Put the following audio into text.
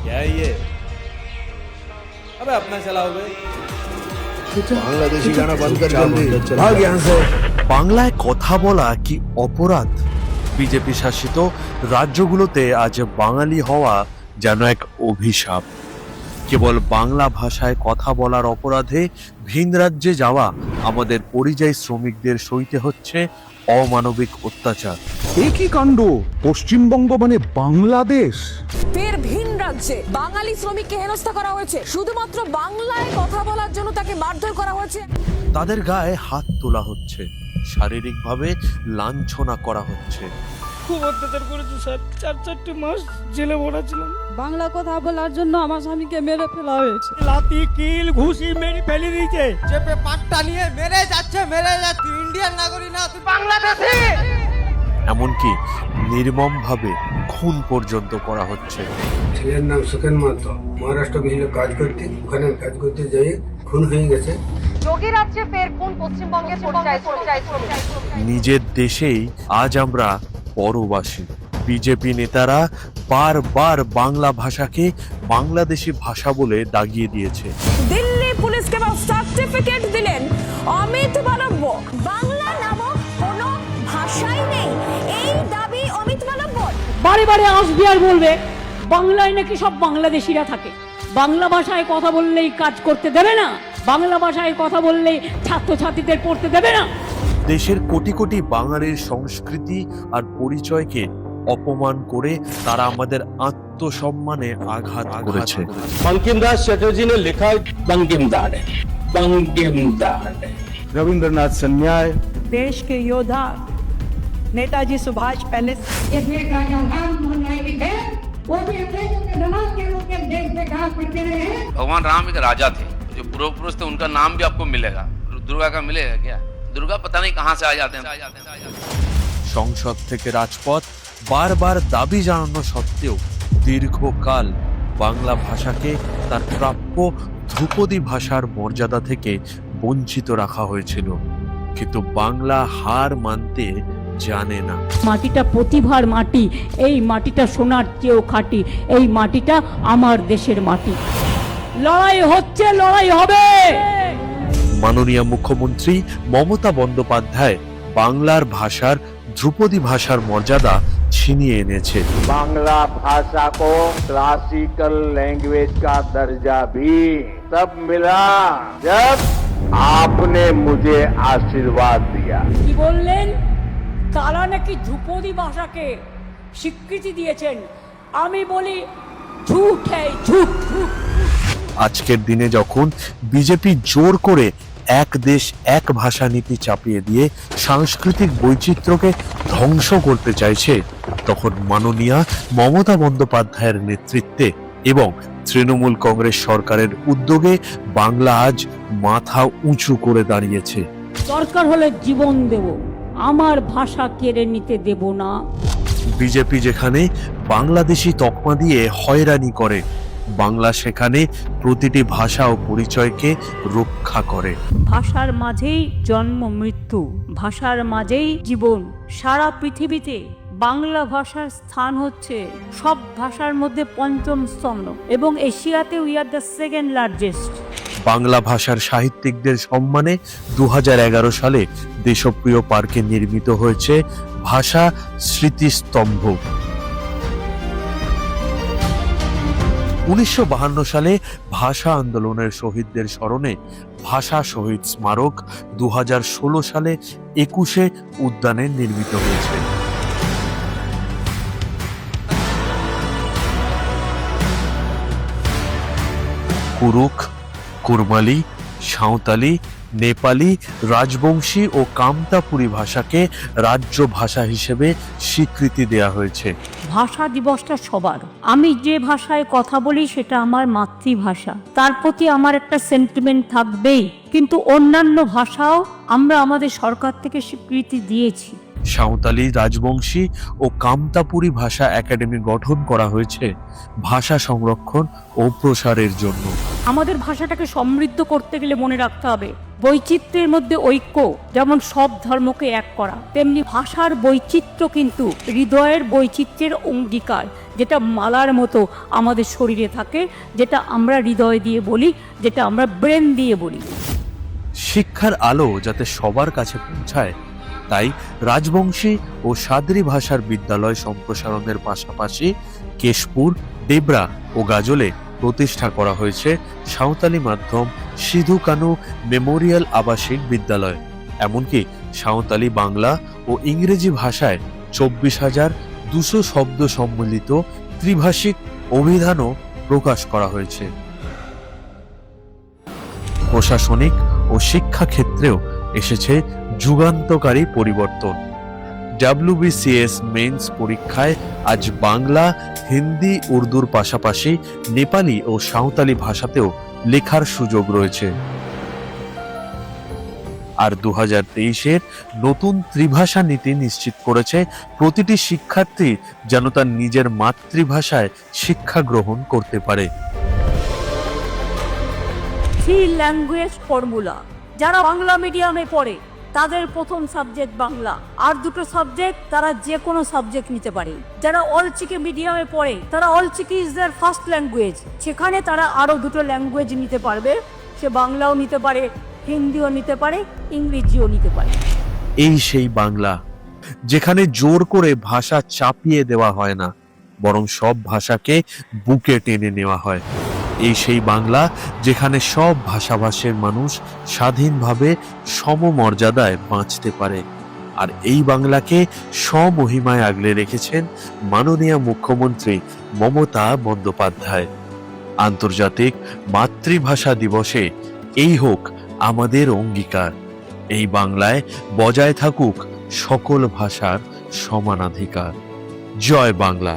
क्या है ये? अबे अपना चलाओगे? बांग्लादेशी गाना बंद कर जल्दी, भाग यहाँ से। বাংলায় কথা বলা কি অপরাধ? বিজেপি শাসিত রাজ্যগুলোতে আজ বাঙালি হওয়া যেন এক অভিশাপ। কেবল বাংলা ভাষায় কথা বলার অপরাধে ভিন রাজ্যে যাওয়া আমাদের পরিযায়ী শ্রমিকদের সইতে হচ্ছে অমানবিক অত্যাচার। একই কাণ্ড, পশ্চিমবঙ্গ মানে বাংলাদেশ। ফের ভিন রাজ্যে বাঙালি শ্রমিককে হেনস্থা করা হয়েছে, শুধুমাত্র বাংলায় কথা বলার জন্য তাকে মারধর করা হয়েছে। তাদের গায়ে হাত তোলা হচ্ছে, শারীরিকভাবে লাঞ্ছনা করা হচ্ছে। খুব অত্যাচার করেছে স্যার, 4-4টে মাস জেলে ভরা ছিলাম। বাংলা কথা বলার জন্য আমার স্বামীকে মেরে ফেলা হয়েছে। লাতি কিল ঘুষি মেরে ফেলে দিয়েছে। চেপে পাট্টা নিয়ে মেরে যাচ্ছে। তুই ইন্ডিয়ান নাগরিক না, তুই বাংলাদেশী। এমনকি নির্মমভাবে খুন পর্যন্ত করা হচ্ছে। ছেলের নাম সুকেন মাহাতো, মহারাষ্ট্র গেছিল কাজ করতে, ওখানে কাজ করতে যাই খুন হয়ে গেছে। যোগী রাজ্যে ফের কোন পশ্চিমবঙ্গের পরিযায়ী শ্রমিক? নিজের দেশেই আজ আমরা পরবাসী। বিজেপি নেতারা বারবার বাংলা ভাষাকে বাংলাদেশি ভাষা বলে দাগিয়ে দিয়েছে। দিল্লি পুলিশকে সার্টিফিকেট দিলেন অমিত মালব্য। বাংলা নামক কোনো ভাষাই নেই, এই দাবি অমিত মালব্যর। বারে বারে আসবে আর বলবে বাংলায় নাকি সব বাংলাদেশিরা থাকে, বাংলা ভাষায় কথা বললেই কাজ করতে দেবে না, বাংলা ভাষায় কথা বললেই ছাত্রছাত্রীদের পড়তে দেবে না। দেশের কোটি কোটি বাঙালির সংস্কৃতি আর পরিচয়কে অপমান করে তারা আমাদের আত্মসম্মানে আঘাত করেছে। बंकिम दास चटर्जी ने लिखा है बंकिम दाड़ है, बंकिम दाड़ है। रविंद्रनाथ सन्याय, देश के योद्धा नेताजी सुभाष पहले भगवान राम एक राजा थे, जो पूर्व पुरुष थे, उनका नाम भी आपको मिलेगा। दुर्गा का मिलेगा क्या? दुर्गा पता नहीं कहाँ से आ जाते हैं। সংসদ থেকে রাজপথ বারবার দাবি জানানো সত্ত্বেও দীর্ঘকাল বাংলা ভাষাকে তার প্রাপ্য ধ্রুপদী ভাষার মর্যাদা থেকে বঞ্চিত রাখা হয়েছিল। কিন্তু বাংলা হার মানতে জানে না। মাটিটা প্রতিভার মাটি, এই মাটিটা সোনার চেয়েও খাঁটি, এই মাটিটা আমার দেশের মাটি। লড়াই হচ্ছে, লড়াই হবে। মাননীয় মুখ্যমন্ত্রী মমতা বন্দ্যোপাধ্যায় বাংলার ভাষার ধ্রুপদী ভাষার মর্যাদা ছিনিয়ে এনেছে। बांग्ला भाषा को क्लासिकल लैंग्वेज का दर्जा भी तब मिला जब आपने मुझे आशीर्वाद दिया। কি বললেন? তারা নাকি ধ্রুপদী ভাষাকে স্বীকৃতি দিয়েছেন। আমি বলি ঝুট, ঝুট। আজকের দিনে যখন বিজেপি জোর করে এক দেশ এক ভাষা নীতি চাপিয়ে দিয়ে সাংস্কৃতিক বৈচিত্র্যকে ধ্বংস করতে চাইছে, তখন মাননীয়া মমতা বন্দ্যোপাধ্যায়ের নেতৃত্বে এবং তৃণমূল কংগ্রেস সরকারের উদ্যোগে বাংলা আজ মাথা উঁচু করে দাঁড়িয়েছে। দরকার হলে জীবন দেব, আমার ভাষা কেড়ে নিতে দেব না। বিজেপি যেখানে বাংলাদেশি তকমা দিয়ে হয়রানি করে, বাংলা সেখানে প্রতিটি ভাষা ও পরিচয়কে রক্ষা করে। ভাষার মাঝেই জন্ম মৃত্যু, ভাষার মাঝেই জীবন। সারা পৃথিবীতে বাংলা ভাষার স্থান হচ্ছে সব ভাষার মধ্যে পঞ্চম স্তম্ভ, এবং এশিয়াতে we are the second largest. Bangla ভাষার সাহিত্যিকদের সম্মানে 2011 সালে দেশপ্রিয় পার্কে নির্মিত হয়েছে ভাষা স্মৃতিস্তম্ভ। 1952 সালে ভাষা আন্দোলনের শহীদদের স্মরণে ভাষা শহীদ স্মারক 2016 সালে 21শে উদ্যানে নির্মিত হয়েছে। কুরুক, কুরমালি, সাঁওতালি, নেপালি, রাজবংশী ও কামতাপুরী ভাষাকে রাজ্য ভাষা হিসেবে স্বীকৃতি দেয়া হয়েছে। ভাষা দিবসটা সবার। আমি যে ভাষায় কথা বলি সেটা আমার মাতৃভাষা, তার প্রতি আমার একটা সেন্টিমেন্ট থাকবেই, কিন্তু অন্যান্য ভাষাও আমরা আমাদের সরকার থেকে স্বীকৃতি দিয়েছি। সাঁওতালি, রাজবংশী ও কামতাপুরী ভাষা একাডেমি গঠন করা হয়েছে ভাষা সংরক্ষণ ও প্রসারের জন্য। আমাদের ভাষাটাকে সমৃদ্ধ করতে গেলে মনে রাখতে হবে বৈচিত্র্যের মধ্যে ঐক্য, যেমন সব ধর্মকে এক করা, তেমনি ভাষার বৈচিত্র্য কিন্তু হৃদয়ের বৈচিত্র্যের অঙ্গীকার, যেটা মালার মতো আমাদের শরীরে থাকে, যেটা আমরা হৃদয় দিয়ে বলি, যেটা আমরা ব্রেন দিয়ে বলি। শিক্ষার আলো যাতে সবার কাছে পৌঁছায়, তাই রাজবংশী ও সাদ্রি ভাষার বিদ্যালয় সম্প্রসারণের পাশাপাশি কেশপুর, ডেবরা ও গাজলে প্রতিষ্ঠা করা হয়েছে সাঁওতালি মাধ্যম সিধু কানু মেমোরিয়াল আবাসিক বিদ্যালয়। এমনকি সাঁওতালি বাংলা ও ইংরেজি ভাষায় 24,200 শব্দ সম্মিলিত ত্রিভাষিক অভিধানও প্রকাশ করা হয়েছে। প্রশাসনিক ও শিক্ষা ক্ষেত্রেও এসেছে যুগান্তকারী পরিবর্তন। WBCS মেন্স পরীক্ষায় আজ বাংলা, হিন্দি, উর্দুর পাশাপাশি নেপালি ও সাঁওতালি ভাষাতেও লেখার সুযোগ রয়েছে। আর 2023-এর নতুন ত্রিভাষা নীতি নিশ্চিত করেছে প্রতিটি শিক্ষার্থী যেন তার নিজের মাতৃভাষায় শিক্ষা গ্রহণ করতে পারে। 3 ল্যাঙ্গুয়েজ ফর্মুলা। যারা বাংলা মিডিয়ামে পড়ে তাদের প্রথম সাবজেক্ট বাংলা, আর দুটো সাবজেক্ট তারা যে কোনো সাবজেক্ট নিতে পারে। যারা অলচিকি মিডিয়ামে পড়ে তারা Ol Chiki is their first language, সেখানে তারা আরও দুটো ল্যাঙ্গুয়েজ নিতে পারবে। সে বাংলাও নিতে পারে, হিন্দিও নিতে পারে, ইংরেজিও নিতে পারে। এই সেই বাংলা যেখানে জোর করে ভাষা চাপিয়ে দেওয়া হয় না, বরং সব ভাষাকে বুকে টেনে নেওয়া হয়। এই সেই বাংলা যেখানে সব ভাষাভাষীর মানুষ স্বাধীনভাবে সমমর্যাদায় বাঁচতে পারে। আর এই বাংলাকে স্বমহিমায় আগলে রেখেছেন মাননীয় মুখ্যমন্ত্রী মমতা বন্দ্যোপাধ্যায়। আন্তর্জাতিক মাতৃভাষা দিবসে এই হোক আমাদের অঙ্গীকার, এই বাংলায় বজায় থাকুক সকল ভাষার সমানাধিকার। জয় বাংলা।